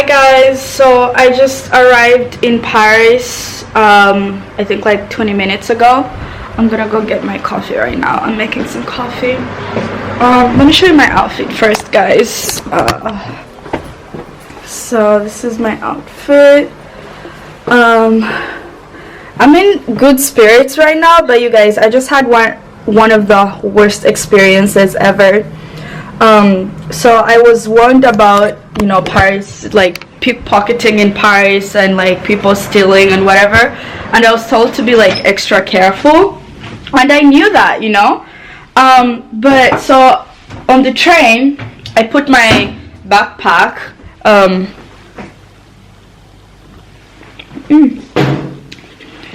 Guys, so I just arrived in Paris I think like 20 minutes ago. I'm gonna go get my coffee right now. I'm making some coffee. Let me show you my outfit first, guys. So this is my outfit. I'm in good spirits right now, but you guys, I just had one of the worst experiences ever. So I was warned about, you know, Paris, like pickpocketing in Paris and like people stealing and whatever, and I was told to be like extra careful, and I knew that, you know. But so on the train I put my backpack,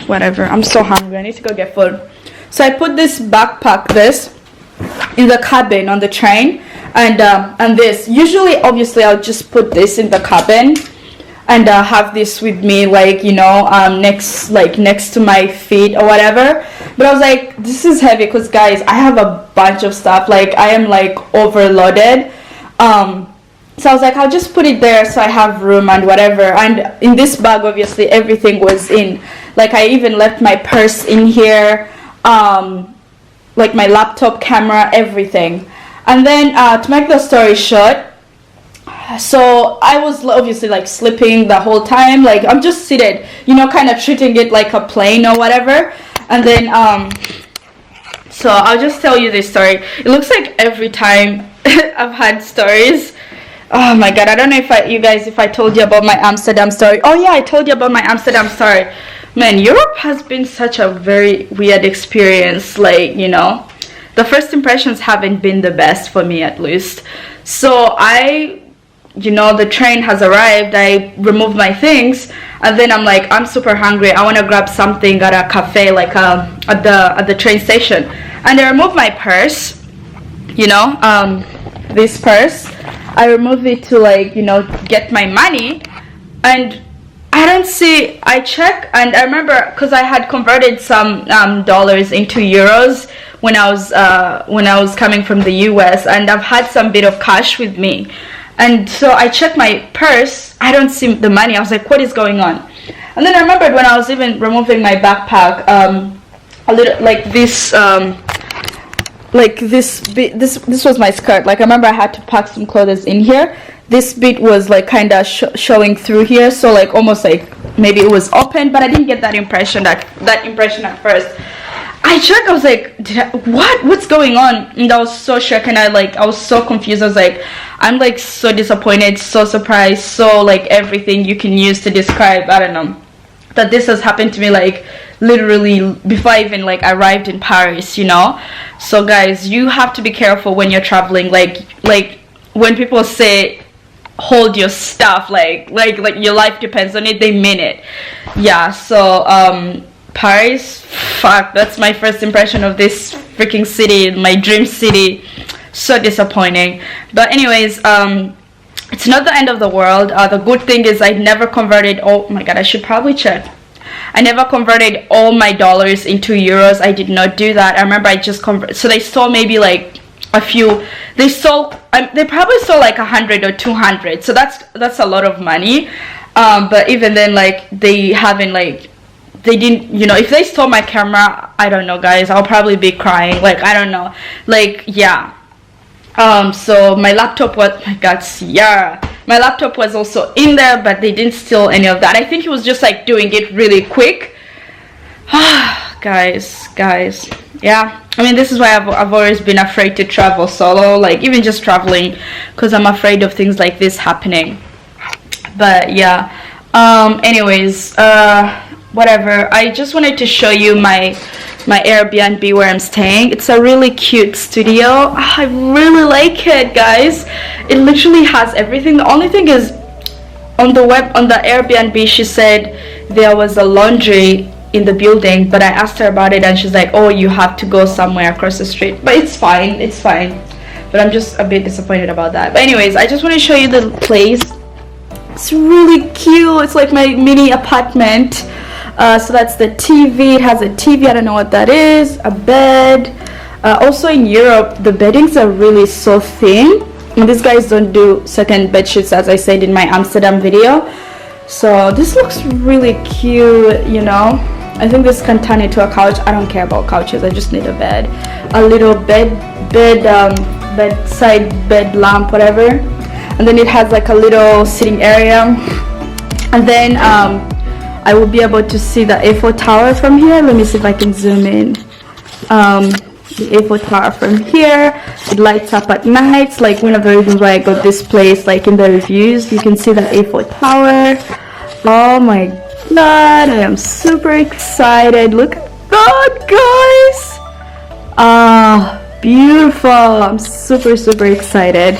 whatever, I'm so hungry, I need to go get food. So I put this backpack, in the cabin on the train, and this, usually obviously I'll just put this in the cabin and have this with me, like, you know, next to my feet or whatever. But I was like, this is heavy, because guys, I have a bunch of stuff, like I am like overloaded. So I was like, I'll just put it there so I have room and whatever. And in this bag, obviously everything was in, like I even left my purse in here, like my laptop, camera, everything. And then to make the story short, so I was obviously like sleeping the whole time, like I'm just seated, you know, kind of treating it like a plane or whatever. And then so I'll just tell you this story. It looks like every time I've had stories, oh my god, I don't know if I told you about my Amsterdam story. Oh yeah, I told you about my Amsterdam story. Man, Europe has been such a very weird experience, like, you know, the first impressions haven't been the best for me, at least. So you know, the train has arrived, I removed my things, and then I'm like, I'm super hungry, I want to grab something at a cafe, like at the train station. And I removed my purse, you know, this purse, I removed it to, like, you know, get my money, and I don't see, I check, and I remember, because I had converted some dollars into euros when I was coming from the US, and I've had some bit of cash with me. And so I checked my purse, I don't see the money. I was like, what is going on? And then I remembered when I was even removing my backpack, a little, like this, this was my skirt. Like I remember I had to pack some clothes in here. This bit was like kind of showing through here, so like almost like maybe it was open, but I didn't get that impression at first. I checked, I was like, what's going on? And I was so shocked, and I was so confused. I was like, I'm like so disappointed, so surprised, so like everything you can use to describe, I don't know, that this has happened to me like literally before I even like arrived in Paris, you know. So guys, you have to be careful when you're traveling, like when people say hold your stuff, like your life depends on it, they mean it. Yeah, so Paris, fuck, that's my first impression of this freaking city, my dream city. So disappointing. But anyways, it's not the end of the world. The good thing is I never converted, oh my god, I should probably check, I never converted all my dollars into euros. I did not do that. I remember I just converted, so they stole maybe like a few, they probably stole like 100 or 200, so that's a lot of money. But even then, like they haven't, like they didn't, you know, if they stole my camera, I don't know guys, I'll probably be crying, like I don't know, like yeah. So my laptop was, my god, yeah, my laptop was also in there, but they didn't steal any of that. I think he was just like doing it really quick. guys, yeah, I mean, this is why I've always been afraid to travel solo, like even just traveling, because I'm afraid of things like this happening. But yeah, anyways, whatever, I just wanted to show you my Airbnb where I'm staying. It's a really cute studio. I really like it, guys. It literally has everything. The only thing is on the Airbnb, she said there was a laundry in the building, but I asked her about it and she's like, oh, you have to go somewhere across the street. But it's fine, but I'm just a bit disappointed about that. But anyways, I just want to show you the place. It's really cute. It's like my mini apartment. So that's the TV. It has a TV, I don't know what that is, a bed. Also in Europe, the beddings are really so thin. And these guys don't do second bed sheets, as I said in my Amsterdam video. So this looks really cute, you know. I think this can turn into a couch. I don't care about couches, I just need a bed, a little bedside bed lamp, whatever. And then it has like a little sitting area, and then I will be able to see the Eiffel Tower from here. Let me see if I can zoom in. The Eiffel Tower from here. It lights up at night. Like one of the reasons why I got this place, like in the reviews, you can see the Eiffel Tower. Oh my god, I am super excited. Look at that, guys. Ah, beautiful. I'm super excited.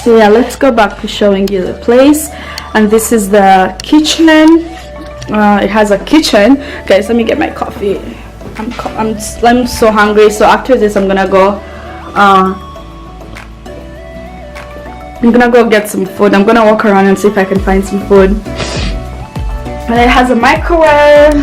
So yeah, let's go back to showing you the place. And this is the kitchen. It has a kitchen. Guys, let me get my coffee. I'm so hungry. So after this, I'm gonna go get some food. I'm gonna walk around and see if I can find some food. And it has a microwave,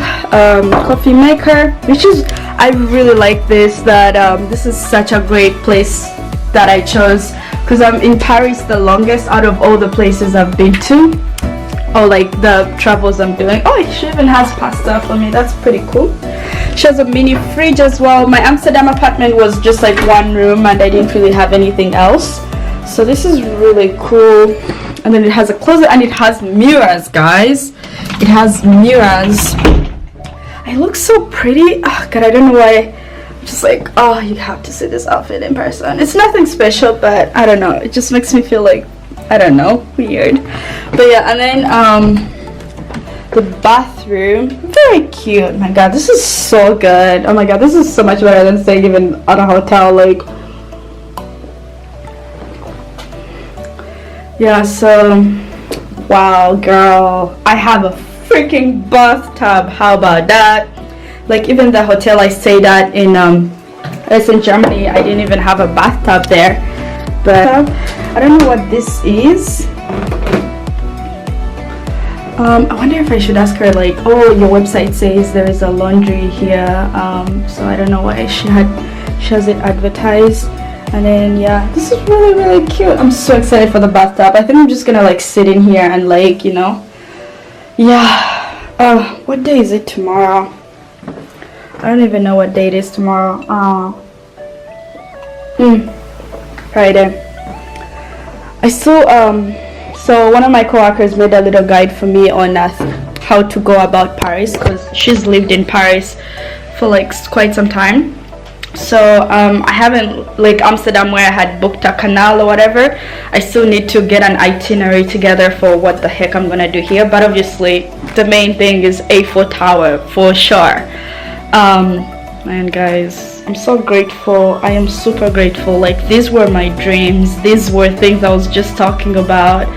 coffee maker, which is, I really like this, that this is such a great place that I chose, because I'm in Paris the longest out of all the places I've been to, or like the travels I'm doing. Oh, she even has pasta for me. That's pretty cool. She has a mini fridge as well. My Amsterdam apartment was just like one room and I didn't really have anything else, so this is really cool. And then it has a closet and it has mirrors, guys. It has mirrors. I look so pretty. Oh god, I don't know why. I'm just like, oh, you have to see this outfit in person. It's nothing special, but I don't know, it just makes me feel like, I don't know, weird. But yeah, and then the bathroom, very cute. My god, this is so good. Oh my god, this is so much better than staying even at a hotel. Like, yeah, so wow, girl, I have a freaking bathtub. How about that? Like, even the hotel I stayed at in Germany, I didn't even have a bathtub there. But I don't know what this is. I wonder if I should ask her, like, oh, your website says there is a laundry here, so I don't know why she has it advertised. And then yeah, this is really cute. I'm so excited for the bathtub. I think I'm just gonna like sit in here and like, you know, yeah. What day is it tomorrow? I don't even know what day it is tomorrow. Friday. I still so one of my coworkers made a little guide for me on how to go about Paris, because she's lived in Paris for like quite some time. So I haven't, like Amsterdam where I had booked a canal or whatever, I still need to get an itinerary together for what the heck I'm gonna do here. But obviously the main thing is Eiffel Tower for sure. And guys, I'm so grateful. I am super grateful. Like, these were my dreams, these were things I was just talking about,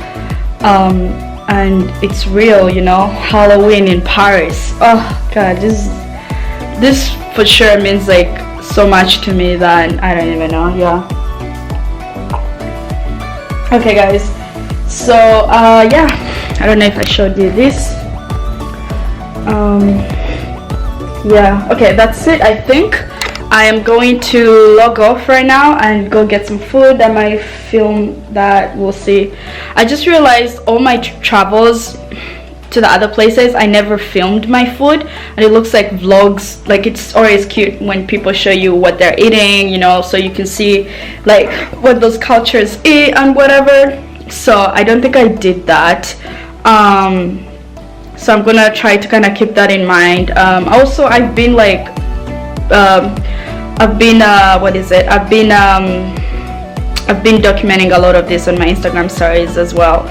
and it's real, you know. Halloween in Paris. Oh god, this for sure means like so much to me that I don't even know. Yeah. Okay guys, so yeah, I don't know if I showed you this. Yeah, okay, that's it. I think I am going to log off right now and go get some food. I might film that, we'll see. I just realized all my travels to the other places, I never filmed my food, and it looks like vlogs. Like, it's always cute when people show you what they're eating, you know, so you can see like what those cultures eat and whatever. So I don't think I did that. So I'm gonna try to kind of keep that in mind. Also, I've been like I've been documenting a lot of this on my Instagram stories as well.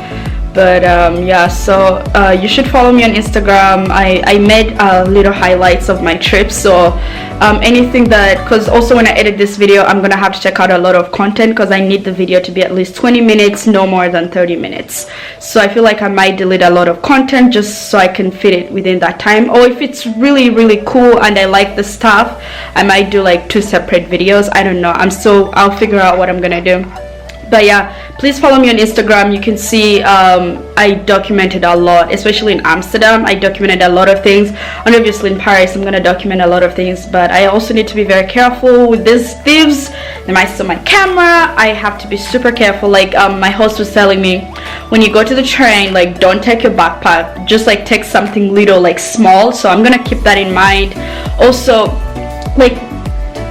But yeah, so you should follow me on Instagram. I made little highlights of my trip, so anything that, because also when I edit this video I'm gonna have to check out a lot of content, because I need the video to be at least 20 minutes, no more than 30 minutes. So I feel like I might delete a lot of content just so I can fit it within that time. Or if it's really cool and I like the stuff, I might do like 2 separate videos. I don't know, I'll figure out what I'm gonna do. But yeah, please follow me on Instagram. You can see I documented a lot, especially in Amsterdam. I documented a lot of things, and obviously in Paris I'm gonna document a lot of things, but I also need to be very careful with these thieves. They might steal my camera. I have to be super careful. Like my host was telling me, when you go to the train, like don't take your backpack, just like take something little, like small. So I'm gonna keep that in mind. Also, like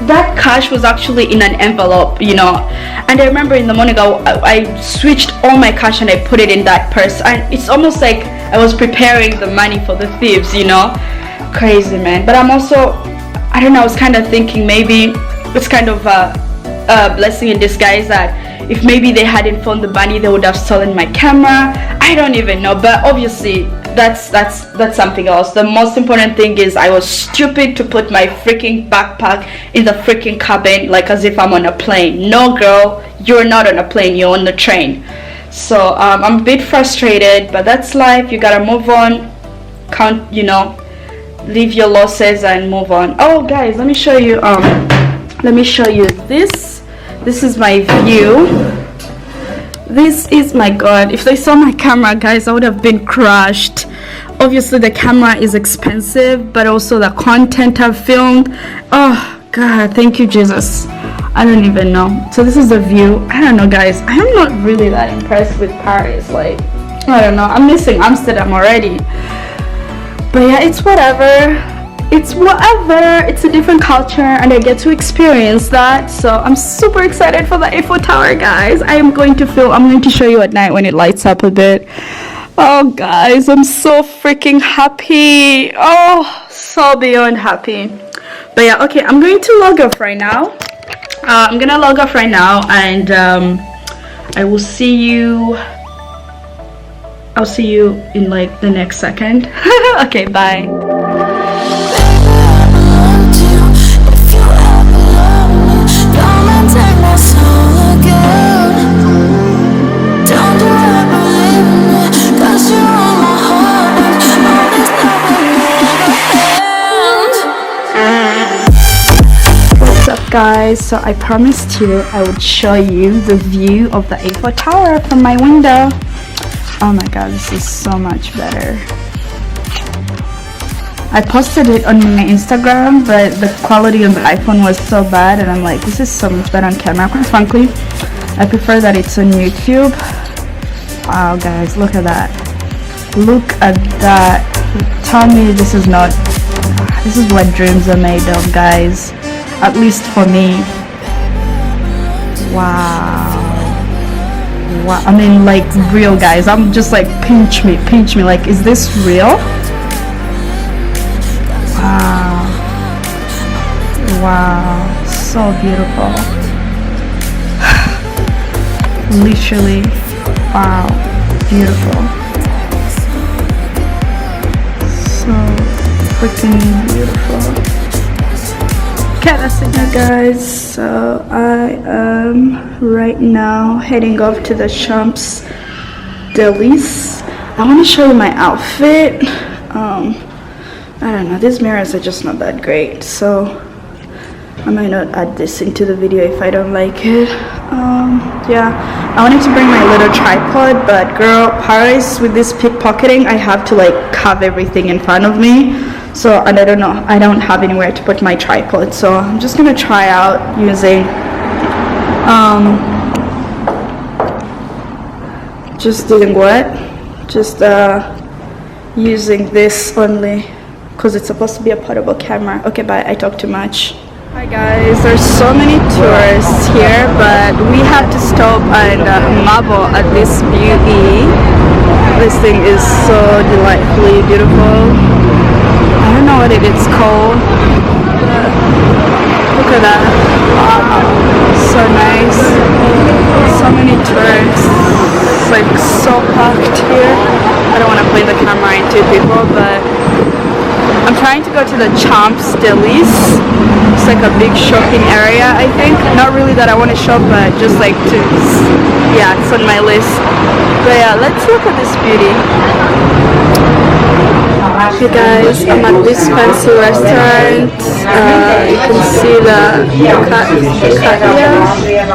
that cash was actually in an envelope, you know, and I remember in the morning I switched all my cash and I put it in that purse, and it's almost like I was preparing the money for the thieves, you know. Crazy, man. But I'm also, I don't know, I was kind of thinking maybe it's kind of a blessing in disguise that if maybe they hadn't found the money, they would have stolen my camera. I don't even know, but obviously that's something else. The most important thing is I was stupid to put my freaking backpack in the freaking cabin, like as if I'm on a plane. No, girl, you're not on a plane, you're on the train. So I'm a bit frustrated, but that's life. You gotta move on, count, you know, leave your losses and move on. Oh guys, let me show you this is my view. This is, my god, if they saw my camera, guys, I would have been crushed. Obviously the camera is expensive, but also the content I've filmed, oh god, thank you Jesus. I don't even know. So this is the view. I don't know, guys, I am not really that impressed with Paris. Like, I don't know, I'm missing Amsterdam already. But yeah, it's whatever. It's whatever. It's a different culture and I get to experience that. So I'm super excited for the Eiffel Tower, guys. I'm going to show you at night when it lights up a bit. Oh guys, I'm so freaking happy. Oh, so beyond happy. But yeah, okay, I'm going to log off right now. I'm gonna log off right now, and I will see you. I'll see you in like the next second. Okay, bye. Guys, so I promised you I would show you the view of the Eiffel Tower from my window. Oh my god, this is so much better. I posted it on my Instagram, but the quality on the iPhone was so bad, and I'm like, this is so much better on camera. Quite frankly, I prefer that it's on YouTube. Wow guys, look at that. Look at that. Tell me this is what dreams are made of, guys. At least for me. Wow. Wow. I mean, like, real, guys. I'm just like, pinch me. Like, is this real? Wow. Wow. So beautiful. Literally. Wow. Beautiful. So freaking beautiful. Okay, that's it now, guys. So I am right now heading off to the Champs-Élysées. I want to show you my outfit. I don't know, these mirrors are just not that great, so I might not add this into the video if I don't like it. Yeah, I wanted to bring my little tripod, but girl, Paris, with this pickpocketing, I have to like have everything in front of me. So, and I don't know, I don't have anywhere to put my tripod, so I'm just gonna try out using using this only because it's supposed to be a portable camera. Okay, bye, I talk too much. Hi guys, there's so many tourists here, but we have to stop and marvel at this beauty. This thing is so delightfully beautiful. I don't know what it's called. Look at that. Wow. So nice. So many tourists. It's like so packed here. I don't want to play the camera into people, but I'm trying to go to the Champs-Élysées. It's like a big shopping area, I think. Not really that I want to shop, but just like to, yeah, it's on my list. But yeah, let's look at this beauty. Hey guys, I'm at this fancy restaurant. You can see the cat here.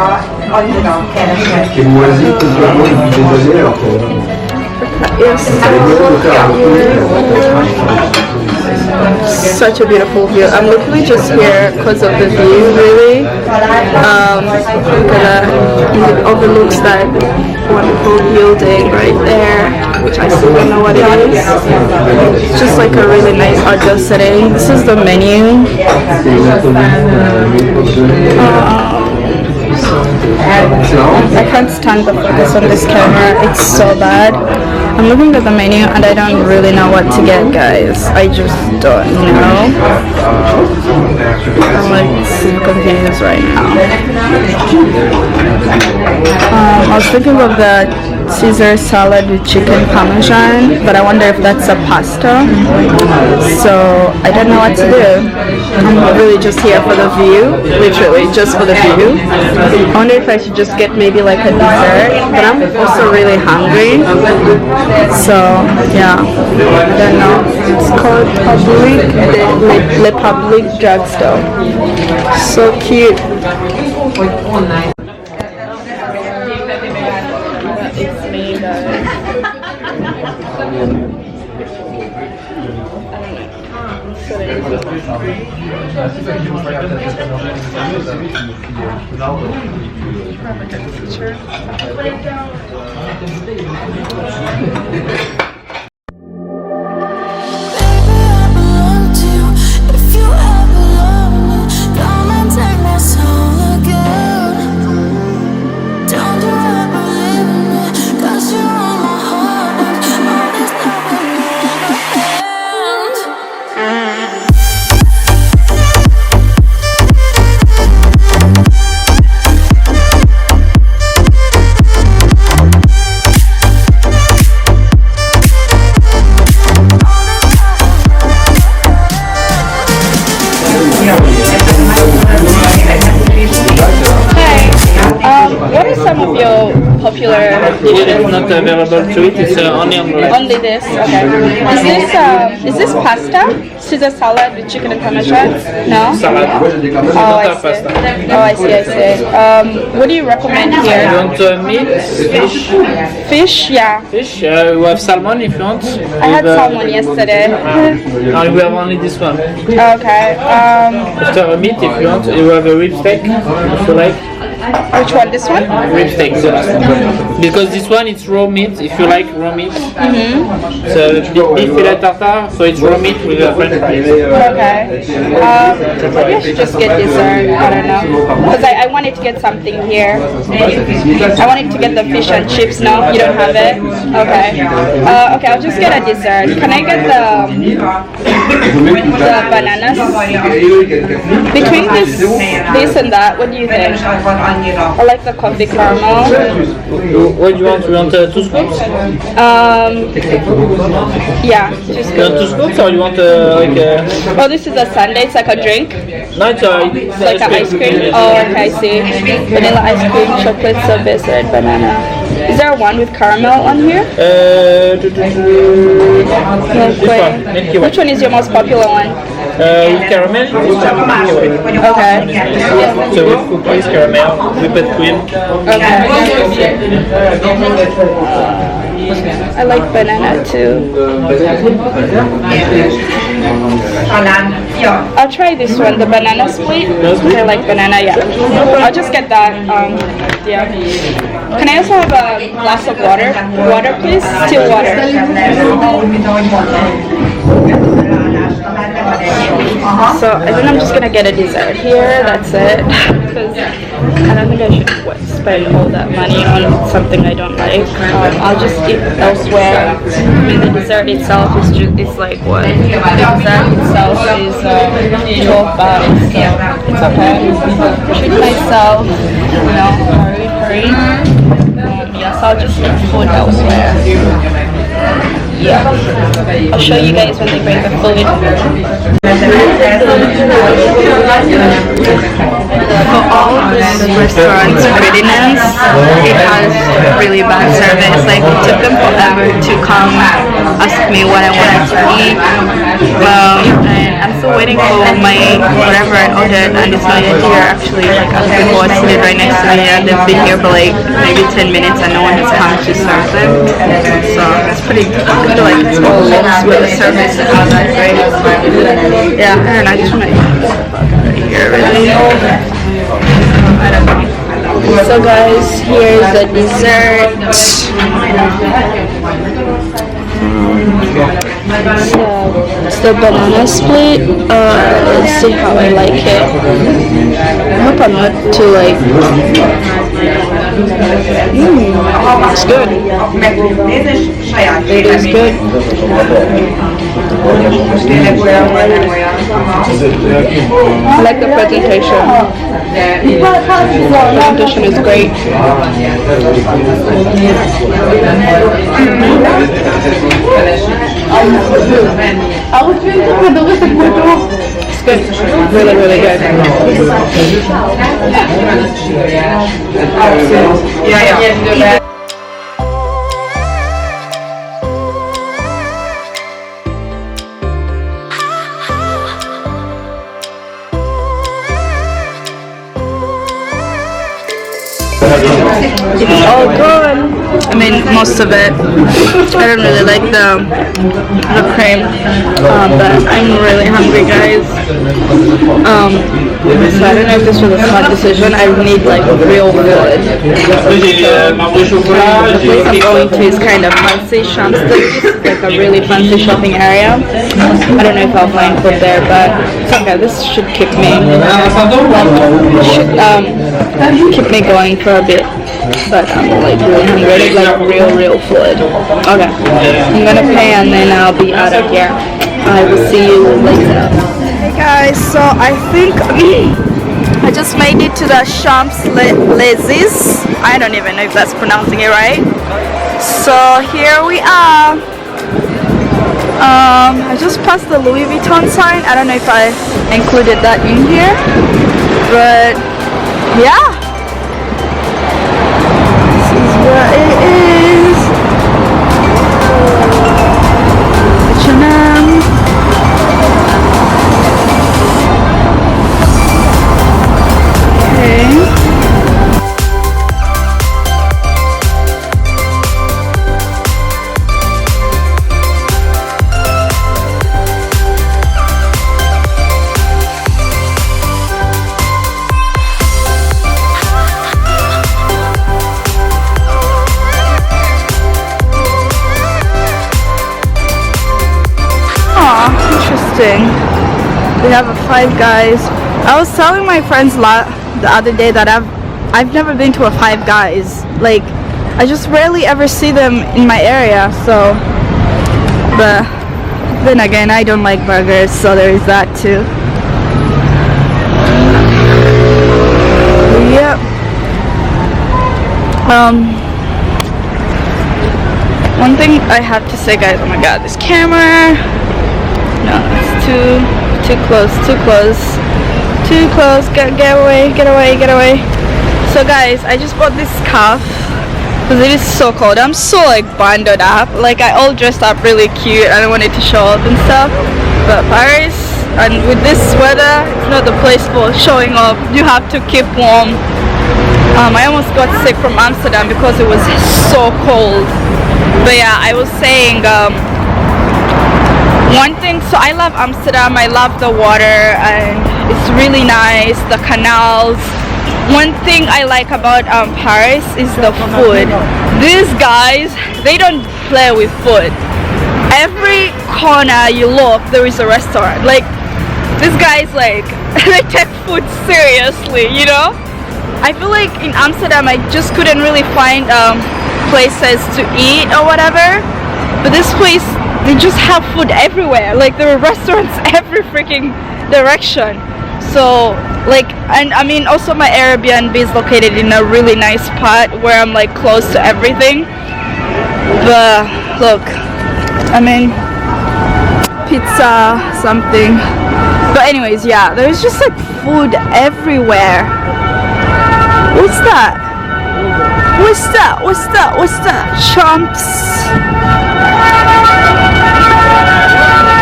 Such a beautiful view. I'm literally just here because of the view, really. Look at that. It overlooks that wonderful building right there, which I still don't know what it is. It's just like a really nice outdoor setting. This is the menu. I can't stand the focus on this camera. It's so bad. I'm looking at the menu and I don't really know what to get, guys. I just don't know. I'm like super confused right now. I was thinking of the Caesar salad with chicken parmesan, but I wonder if that's a pasta. So I don't know what to do. I'm really just here for the view, literally just for the view. I wonder if I should just get maybe like a dessert, but I'm also really hungry. So yeah, I don't know. It's called Le Public Drugstore. So cute. It's me, guys. Popular dishes? Not available to it. It's only on the Only this. Okay. Is this pasta? Caesar salad with chicken and parmesan? No. salad. Oh, I see. Oh, I see. I see. What do you recommend You here? want meat, fish? Fish? Yeah. Fish. We have salmon if you want. I had salmon yesterday. No, we have only this one. Okay. After meat, if you want, you have a rib steak. If you like. Which one? This one? Rib steak, the last one. Because this one it's raw meat. If you like raw meat, so beef filet tartare. So it's raw meat with a French fries. Okay. Maybe I should just get dessert. I don't know. Because I wanted to get something here. I wanted to get the fish and chips. No, you don't have it. Okay. Okay, I'll just get a dessert. Can I get the bananas? Between this and that, what do you think? I like the coffee caramel. What do you want? You want 2 scoops? Yeah, 2 You want 2 scoops. scoops or you want like a... Oh, this is a sundae. It's like a drink. No, it's Like an ice cream. Oh, okay, I see. Vanilla ice cream, chocolate sorbet, banana. Is there one with caramel on here? Which one is your most popular one? With caramel, this one. Okay. So with cookies, caramel, whipped cream. Okay. I like banana too. I'll try this one, the banana split. I like banana, yeah. I'll just get that. Yeah. Can I also have a glass of water? Water, please? Still water. So I think I'm just gonna get a dessert here. That's it. Because I don't think I should spend all that money on something I don't like. I'll just eat elsewhere. I mean, the dessert itself is it's like what? The dessert itself is 12 baht. So it's okay. Treat myself. You know, hurry. Yes, I'll just eat food elsewhere. Yeah, I'll show you guys when they bring the food. For all this restaurant's prettiness, it has really bad service. Like it took them forever to come ask me what I wanted to eat. And I'm still waiting for my whatever I ordered, and it's not yet here actually. Like other people are sitting right next to me and they've been here for like maybe 10 minutes and no one has come to serve them. So it's pretty good. I feel like it's all linked with the service and all that, right? Yeah, I don't know, I just want to get the fuck out of here really. I don't know. So guys, here's the dessert. So it's the banana split. Let's see how I like it. I hope I'm not too like. It's good. It is good. I like the presentation. The presentation is great. It's good. Really, really good. Yeah. It's all gone. I mean, most of it. I don't really like the cream, but I'm really hungry, guys. So I don't know if this was a smart decision. I need like real food. The place I'm going to is kind of fancy, Champs-Élysées, like a really fancy shopping area. I don't know if I'll find food there, but okay, this should keep me keep me going for a bit. But I'm like really hungry. I need like real food. Okay, I'm gonna pay and then I'll be out of here. I will see you later. Hey guys, so I think I just made it to the Champs-Élysées. I don't even know if that's pronouncing it right. So here we are. I just passed the Louis Vuitton sign. I don't know if I included that in here, but yeah. Where it is. H&M. Okay. We have a Five Guys. I was telling my friends the other day that I've never been to a Five Guys. Like I just rarely ever see them in my area. So, but then again, I don't like burgers, so there is that too. Yep. One thing I have to say, guys. Oh my God, this camera. No, it's too close. Get away. So guys, I just bought this scarf because it is so cold. I'm so like bundled up. Like I all dressed up really cute. I don't want it to show up and stuff. But Paris, and with this weather, it's not the place for showing off. You have to keep warm. I almost got sick from Amsterdam because it was so cold. But yeah, I was saying one thing, so I love Amsterdam, I love the water and it's really nice, the canals. One thing I like about Paris is the food. These guys, they don't play with food. Every corner you look, there is a restaurant. Like, these guys, like, they take food seriously, you know? I feel like in Amsterdam, I just couldn't really find places to eat or whatever. But this place, they just have food everywhere. Like there are restaurants every freaking direction. So like, and I mean also my Airbnb is located in a really nice spot where I'm like close to everything. But look, I mean pizza, something. But anyways, yeah, there's just like food everywhere. What's that? What's that? What's that? What's that? Champs.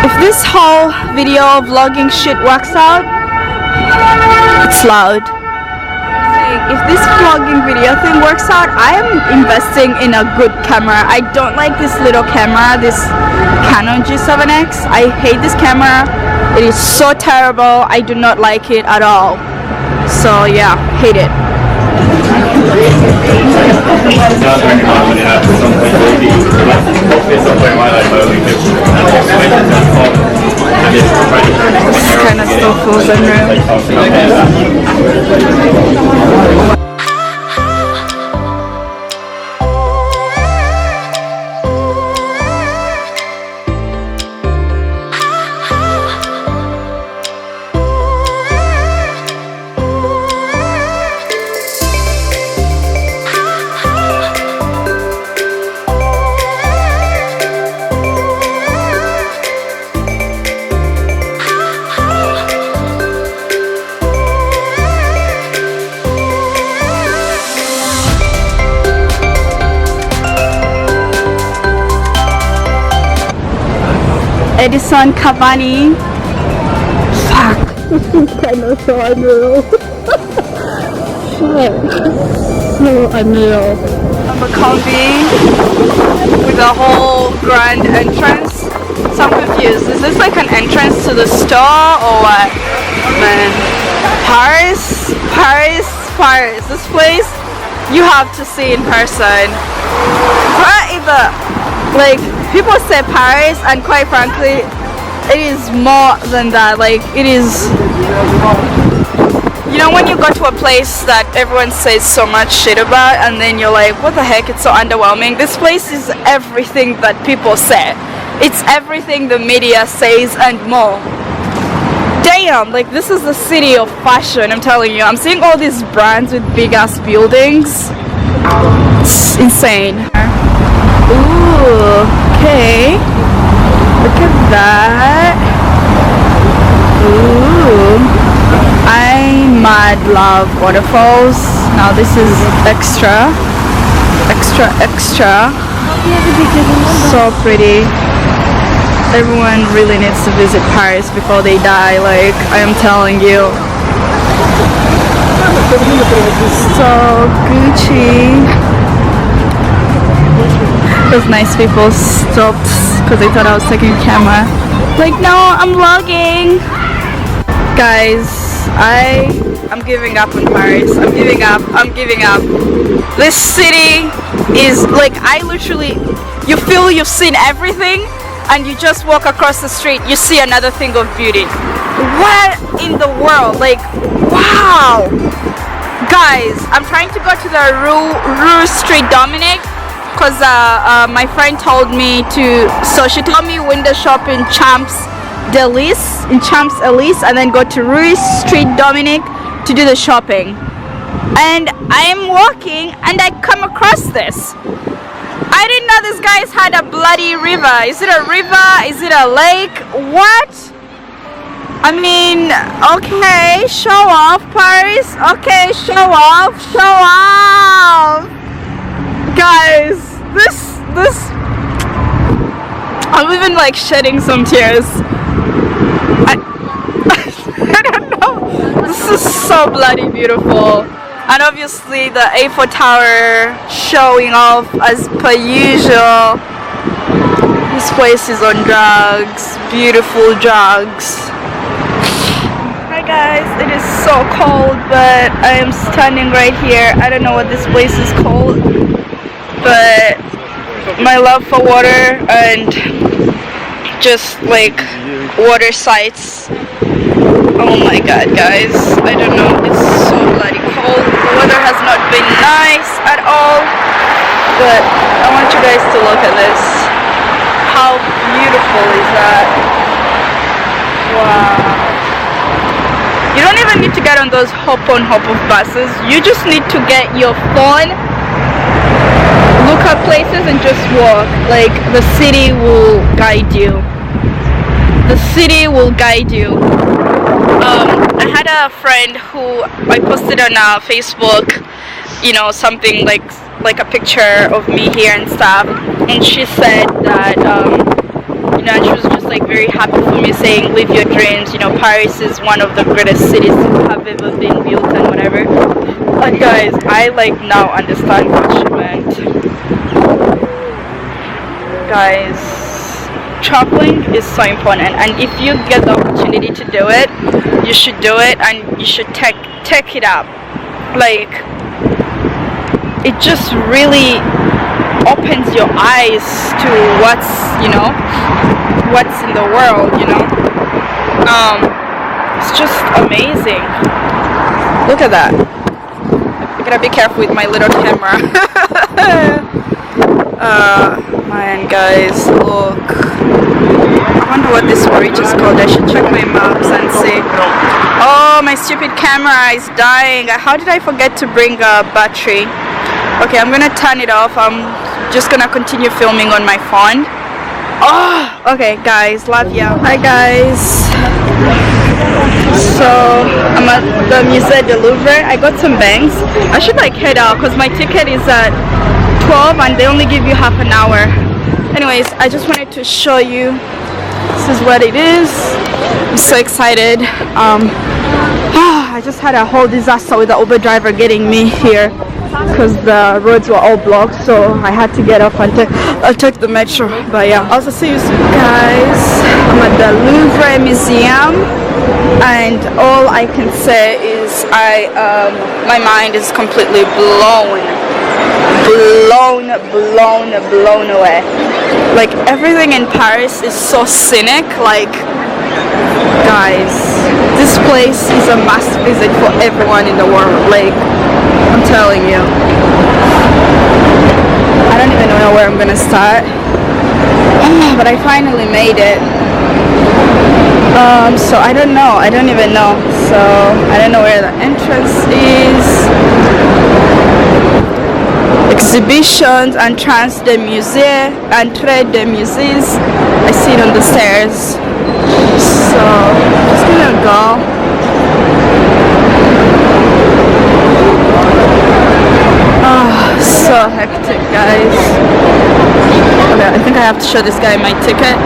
If this whole video vlogging shit works out, it's loud. If this vlogging video thing works out, I am investing in a good camera. I don't like this little camera, this Canon G7X. I hate this camera. It is so terrible. I do not like it at all. So yeah, hate it. This kind of still feels unreal. Edison Cavani. Fuck. This is kind of so unreal. Shit. So unreal. Abercrombie with a whole grand entrance. So I'm confused. Is this like an entrance to the store or what? Man. Paris? Paris? Paris. This place you have to see in person. Either like people say Paris, and quite frankly it is more than that. Like it is, you know, when you go to a place that everyone says so much shit about and then you're like, what the heck, it's so underwhelming. This place is everything that people say. It's everything the media says and more. Damn, like this is the city of fashion, I'm telling you. I'm seeing all these brands with big ass buildings. It's insane. Ooh, okay. Look at that. Ooh. I mad love waterfalls. Now this is extra. So pretty. Everyone really needs to visit Paris before they die, like I am telling you. So Gucci. Those nice people stopped because they thought I was taking a camera. Like, no, I'm vlogging. Guys, I'm giving up on Paris. I'm giving up. This city is like, I literally, you feel you've seen everything and you just walk across the street, you see another thing of beauty. What in the world? Like, wow. Guys, I'm trying to go to the Rue Street Dominic because my friend told me to, so she told me window shop in Champs-Élysées, and then go to Rue Street Dominic to do the shopping. And I am walking and I come across this. I didn't know this guys had a bloody river. Is it a river? Is it a lake? What? I mean, okay, show off, Paris. Okay, show off. Guys, this, I'm even like shedding some tears. I don't know. This is so bloody beautiful. And obviously the Eiffel Tower showing off as per usual. This place is on drugs, beautiful drugs. Hi guys, it is so cold, but I am standing right here. I don't know what this place is called, but my love for water and just like water sites. Oh my god guys, I don't know, it's so bloody cold. The weather has not been nice at all, but I want you guys to look at this. How beautiful is that? Wow. You don't even need to get on those hop-on hop-off buses. You just need to get your phone, look up places and just walk. Like, the city will guide you. The city will guide you. I had a friend who I posted on Facebook, you know, something like like a picture of me here and stuff, and she said that you know, she was just like very happy for me, saying live your dreams, you know, Paris is one of the greatest cities to have ever been built and whatever. But guys, I like now understand what she meant. Guys, traveling is so important, and if you get the opportunity to do it, you should do it, and you should take it up. Like, it just really opens your eyes to what's, you know, what's in the world, you know. It's just amazing. Look at that. I gotta be careful with my little camera. Man, guys, look. I wonder what this bridge is called. I should check my maps and see. Oh, my stupid camera is dying. How did I forget to bring a battery? Okay, I'm gonna turn it off. I'm just gonna continue filming on my phone. Oh, okay, guys, love ya. Hi, guys. So I'm at the Musée du Louvre. I got some bangs. I should like head out because my ticket is at 12 and they only give you half an hour. Anyways, I just wanted to show you. This is what it is. I'm so excited. I just had a whole disaster with the Uber driver getting me here because the roads were all blocked, so I had to get off and take the metro. But yeah, I'll see you soon, guys. I'm at the Louvre Museum, and all I can say is my mind is completely blown away. Like, everything in Paris is so scenic. Like, guys, this place is a must visit for everyone in the world. Like, I'm telling you. I don't even know where I'm gonna start. But I finally made it. So I don't know. I don't even know. So I don't know where the entrance is. Exhibitions, entrance de musée, entrée de musées. I see it on the stairs. So I'm just gonna go. Oh, so hectic, guys. Okay, I think I have to show this guy my ticket.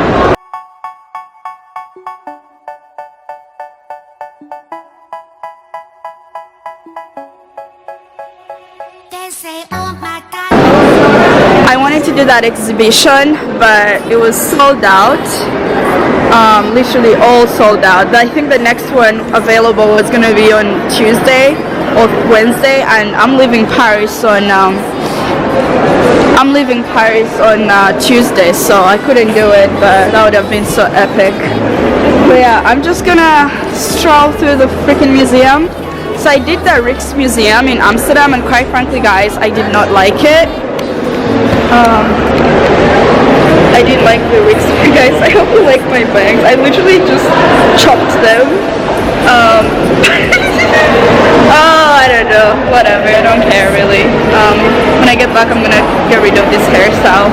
I wanted to do that exhibition, but it was sold out. Literally all sold out. I think the next one available was gonna be on Tuesday or Wednesday, and I'm leaving Paris on Tuesday, so I couldn't do it, but that would have been so epic. But yeah, I'm just gonna stroll through the freaking museum. So I did the Rijksmuseum in Amsterdam, and quite frankly, guys, I did not like it. I didn't like the Rijksmuseum, guys. I hope you like my bangs. I literally just chopped them. Oh, I don't know. Whatever. I don't care really. When I get back, I'm gonna get rid of this hairstyle.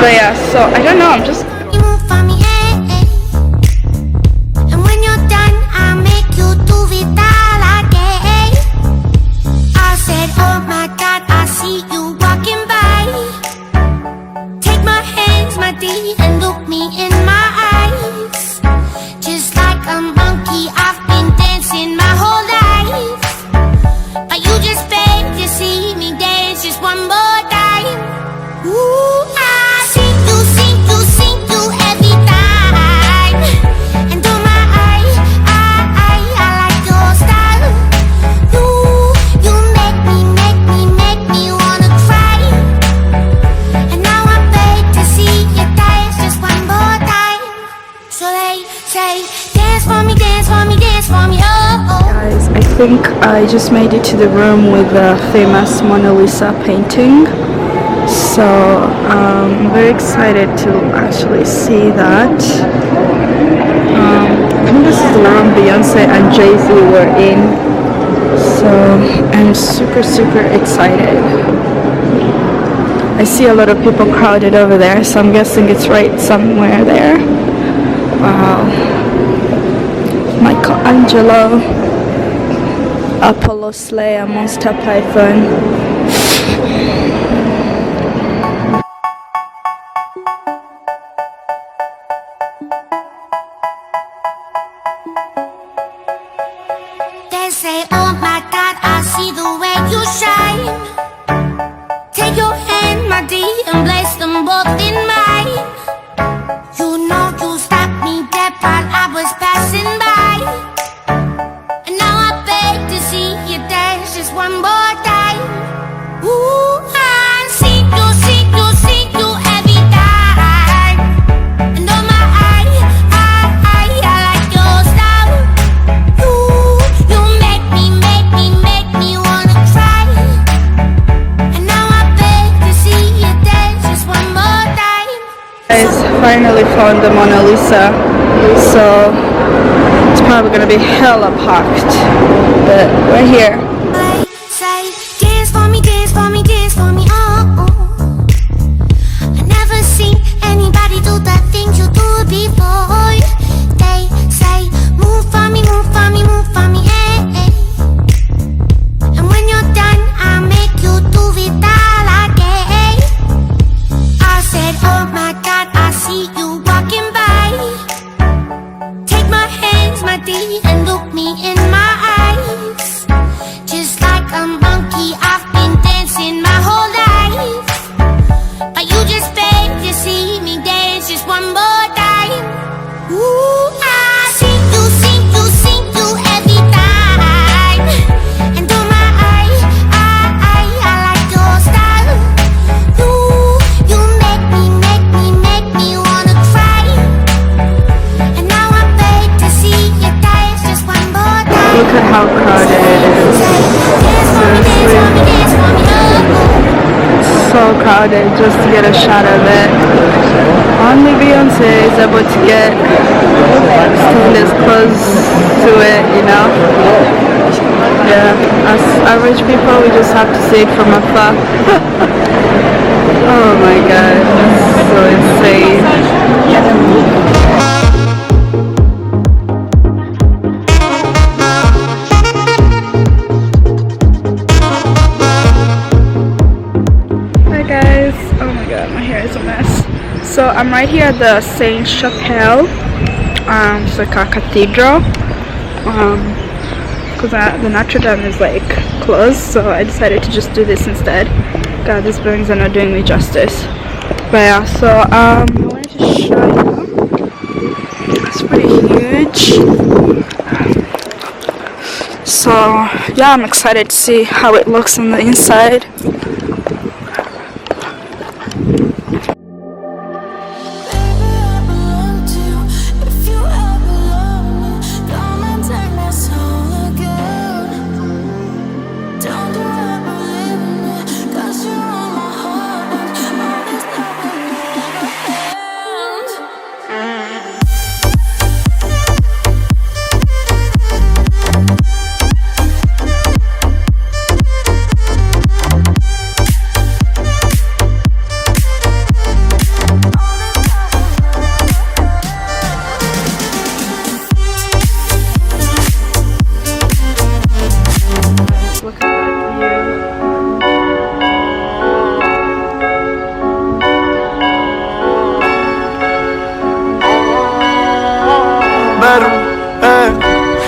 But yeah, so I don't know. I'm just. And look me in my eyes, just like a monkey. I've been dancing my whole life, but you just beg to see me dance just one more time. Ooh, I see you every time. And oh my, I like your style. You make me wanna cry. And now I beg to see you dance just one more time. So they say, dance for me, dance for me, dance for me, oh. Guys, I think I just made it to the room with the famous Mona Lisa painting. So I'm very excited to actually see that. I think this is the room Beyonce and Jay-Z were in. So I'm super excited. I see a lot of people crowded over there, so I'm guessing it's right somewhere there. Wow. Michelangelo, Apollo Slayer, Monster Python. finally found the Mona Lisa, so it's probably gonna be hella packed, but we're here. Say, dance for me, dance for me, dance for me, oh, oh. I never seen anybody do the things you do before. They say, move for me, move for me, move for me, eh, eh. And when you're done, I'll make you do it all again. I said, oh my God, I see you walking by. Take my hands, my dear, and look me in my eyes. Just like a monkey, I've been dancing my whole life. But you just beg to see me dance just one more time. Ooh, I see you every time. And oh my, I like your style. You make me wanna cry. And now I beg to see you dance just one more time. Look at how crowded it is. So crowded just to get a shot of it. Only Beyonce is able to get stand this close to it, you know. Yeah, as average people, we just have to see it from afar. Oh my god, that's so insane. Oh my god, my hair is a mess. So I'm right here at the Saint Chapelle. It's like a cathedral. Because the Notre Dame is like closed, so I decided to just do this instead. God, these buildings are not doing me justice. But yeah, so I wanted to show you. It's pretty huge. So yeah, I'm excited to see how it looks on the inside.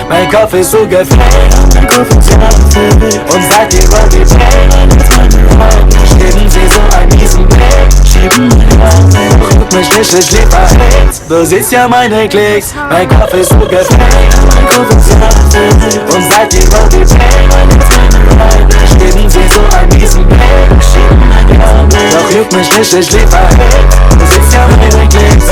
Mein Kopf ist so gefällt, mein Kopf ist ja verfüllt. Und seit die Rolle fällt, schieben sie so einen miesen Blick. Schieben mich auf, guck mich nicht, ich lebe verhältst. Du siehst ja meine Klicks, mein Kopf ist so gefällt, mein Kopf ist ja verfüllt. Und seit die Rolle fällt, schieben sie so einen miesen Blick. Schieben mich auf, doch juckt mich nicht, ich lebe verhältst. Du siehst ja meine Klicks.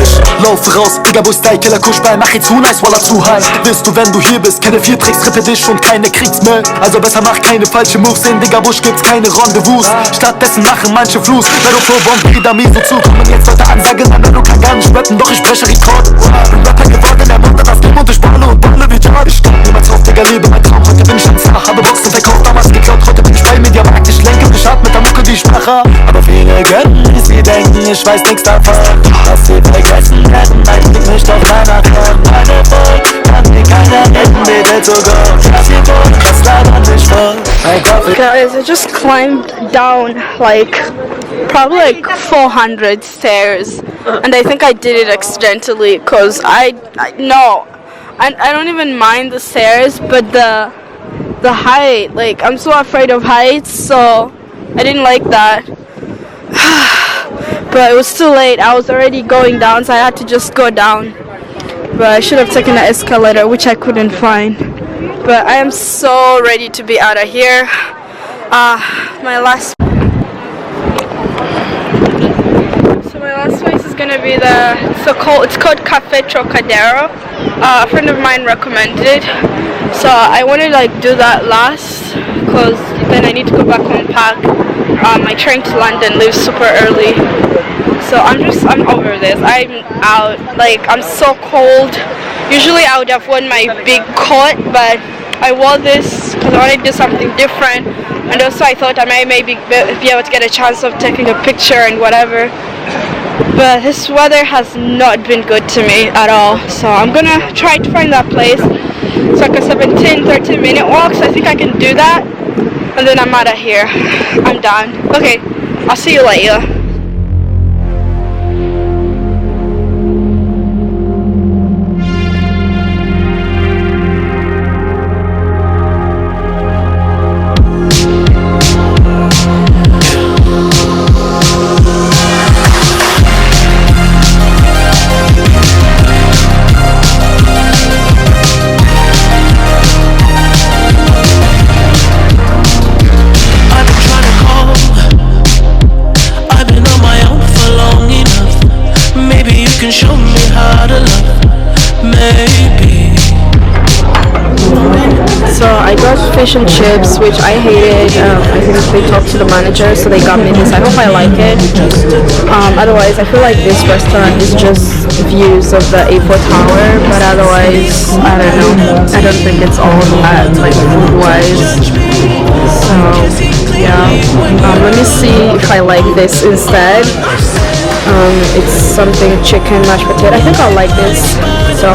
Ich laufe raus, Digga, wo ist dein Killer Kuschbein? Mach ihn zu nice, Walla zu high. Wirst du, wenn du hier bist, keine 4 Tricks, trippe dich und keine Kriegsmüll. Also besser mach keine falsche Moves, in Digga Busch gibt's keine Rendezvous. Stattdessen machen manche Fluss, wenn du vor Bomben, da mir so zu. Kommen jetzt Leute ansagen, dann du kann gar nicht rappen, doch ich spreche Rekord. Bin Rapper geworden, der Mund an das Game und ich balle und balle wie Jad. Ich stand niemals auf, Digga, lebe mein Traum. Heute bin ich ein Star, habe Boxen verkauft, damals geklaut. Heute bin ich bei Mediamarkt, ich lenke und ich hab mit der Mucke die Sprache. Aber viele gönnen, sie denken, ich weiß nix davon. Was sie vergessen hätten, eigentlich nicht auf meiner Karte. Meine Volk, kann mir keiner retten, bitte zu Gott. Lass ihr wohnen, das leider nicht voll. Mein Kopf ist... Guys, I just climbed down like probably like 400 stairs, and I think I did it accidentally because I don't even mind the stairs, but the height, like I'm so afraid of heights, so I didn't like that. But it was too late. I was already going down, so I had to just go down. But I should have taken the escalator, which I couldn't find. But I am so ready to be out of here. My last place is gonna be it's called Cafe Trocadero. A friend of mine recommended it, so I want to like do that last, because then I need to go back home and pack. My train to London leaves super early. So I'm over this. I'm out. Like, I'm so cold. Usually I would have worn my big coat, but I wore this because I wanted to do something different, and also I thought I might maybe be able to get a chance of taking a picture and whatever. But this weather has not been good to me at all, so I'm gonna try to find that place. It's like a 17-30 minute walk, so I think I can do that, and then I'm out of here. I'm done. Okay, I'll see you later. Show me how to love, maybe. So I got fish and chips, which I hated. I think they talked to the manager, so they got me this. I hope I like it. Otherwise, I feel like this restaurant is just views of the Eiffel Tower, but otherwise, I don't know. I don't think it's all that, like, food-wise. So, yeah. Let me see if I like this instead. It's something chicken mashed potato. I think I'll like this. So